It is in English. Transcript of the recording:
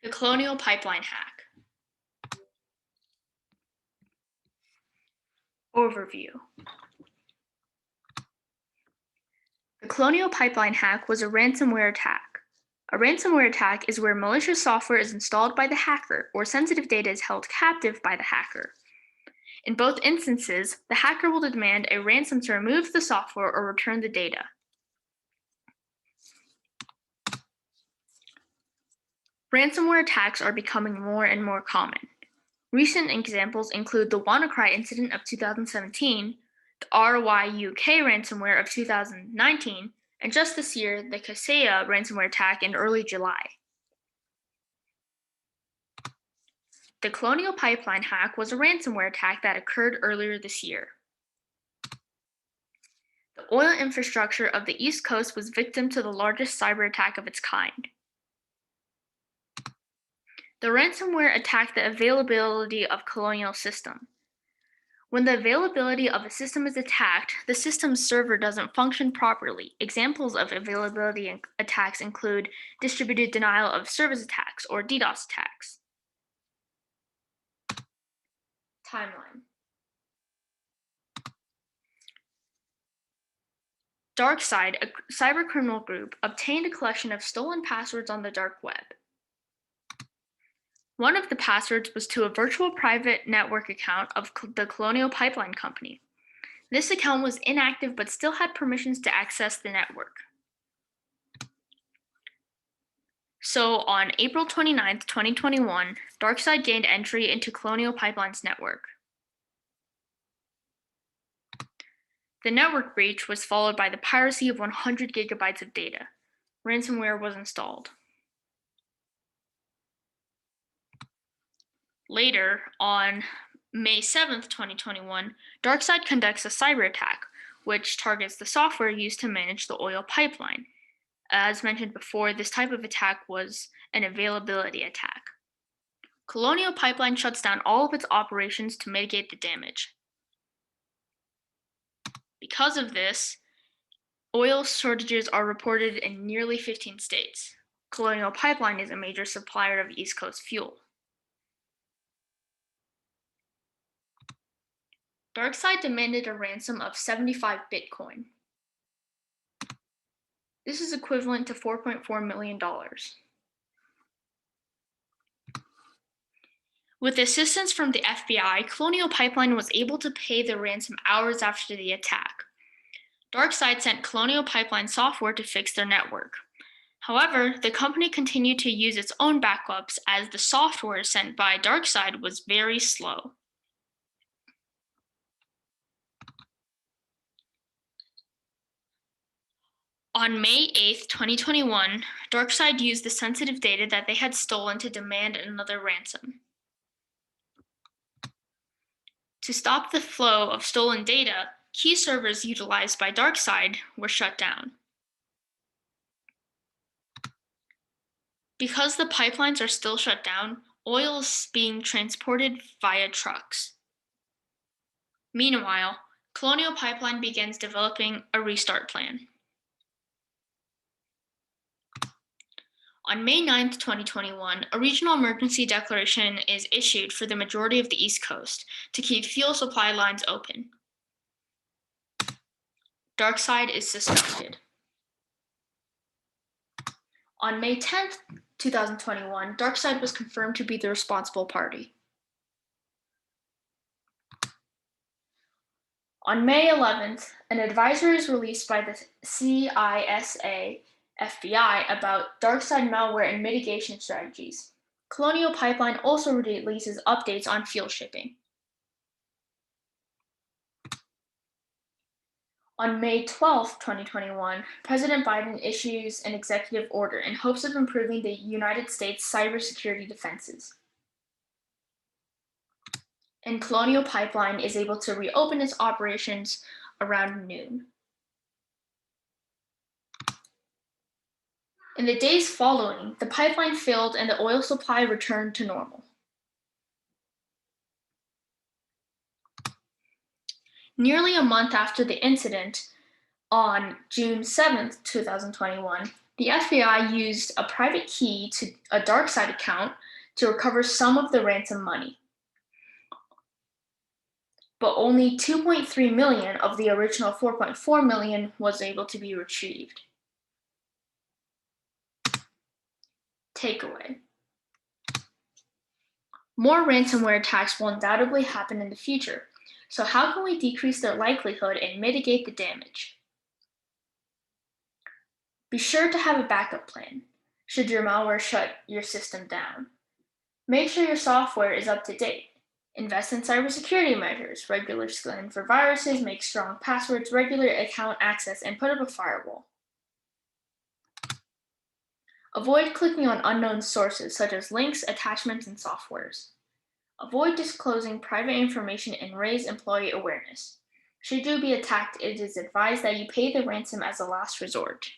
The Colonial Pipeline Hack. Overview. The Colonial Pipeline Hack was a ransomware attack. A ransomware attack is where malicious software is installed by the hacker or sensitive data is held captive by the hacker. In both instances, the hacker will demand a ransom to remove the software or return the data. Ransomware attacks are becoming more and more common. Recent examples include the WannaCry incident of 2017, the RYUK ransomware of 2019, and just this year, the Kaseya ransomware attack in early July. The Colonial Pipeline Hack was a ransomware attack that occurred earlier this year. The oil infrastructure of the East Coast was victim to the largest cyber attack of its kind. The ransomware attacked the availability of Colonial system. When the availability of a system is attacked, the system's server doesn't function properly. Examples of availability attacks include distributed denial of service attacks or DDoS attacks. Timeline. Darkside, a cybercriminal group, obtained a collection of stolen passwords on the dark web. One of the passwords was to a virtual private network account of the Colonial Pipeline Company. This account was inactive but still had permissions to access the network. So on April 29, 2021, Darkside gained entry into Colonial Pipeline's network. The network breach was followed by the piracy of 100 gigabytes of data. Ransomware was installed. Later, on May 7, 2021, Darkside conducts a cyber attack, which targets the software used to manage the oil pipeline. As mentioned before, this type of attack was an availability attack. Colonial Pipeline shuts down all of its operations to mitigate the damage. Because of this, oil shortages are reported in nearly 15 states. Colonial Pipeline is a major supplier of East Coast fuel. Darkside demanded a ransom of 75 Bitcoin. This is equivalent to $4.4 million. With assistance from the FBI, Colonial Pipeline was able to pay the ransom hours after the attack. Darkside sent Colonial Pipeline software to fix their network. However, the company continued to use its own backups as the software sent by Darkside was very slow. On May 8, 2021, Darkside used the sensitive data that they had stolen to demand another ransom. To stop the flow of stolen data, key servers utilized by Darkside were shut down. Because the pipelines are still shut down, oil is being transported via trucks. Meanwhile, Colonial Pipeline begins developing a restart plan. On May 9, 2021, a regional emergency declaration is issued for the majority of the East Coast to keep fuel supply lines open. Darkside is suspended. On May 10, 2021, Darkside was confirmed to be the responsible party. On May 11th, an advisory is released by the CISA FBI about Darkside malware and mitigation strategies. Colonial Pipeline also releases updates on fuel shipping. On May 12, 2021, President Biden issues an executive order in hopes of improving the United States cybersecurity defenses. And Colonial Pipeline is able to reopen its operations around noon. In the days following, the pipeline filled and the oil supply returned to normal. Nearly a month after the incident, on June 7, 2021, The FBI used a private key to a Darkside account to recover some of the ransom money, but only 2.3 million of the original 4.4 million was able to be retrieved. Takeaway: more ransomware attacks will undoubtedly happen in the future, so how can we decrease their likelihood and mitigate the damage? Be sure to have a backup plan should your malware shut your system down. Make sure your software is up to date. Invest in cybersecurity measures, regular scanning for viruses, make strong passwords, regular account access, and put up a firewall. Avoid clicking on unknown sources such as links, attachments, and softwares. Avoid disclosing private information and raise employee awareness. Should you be attacked, it is advised that you pay the ransom as a last resort.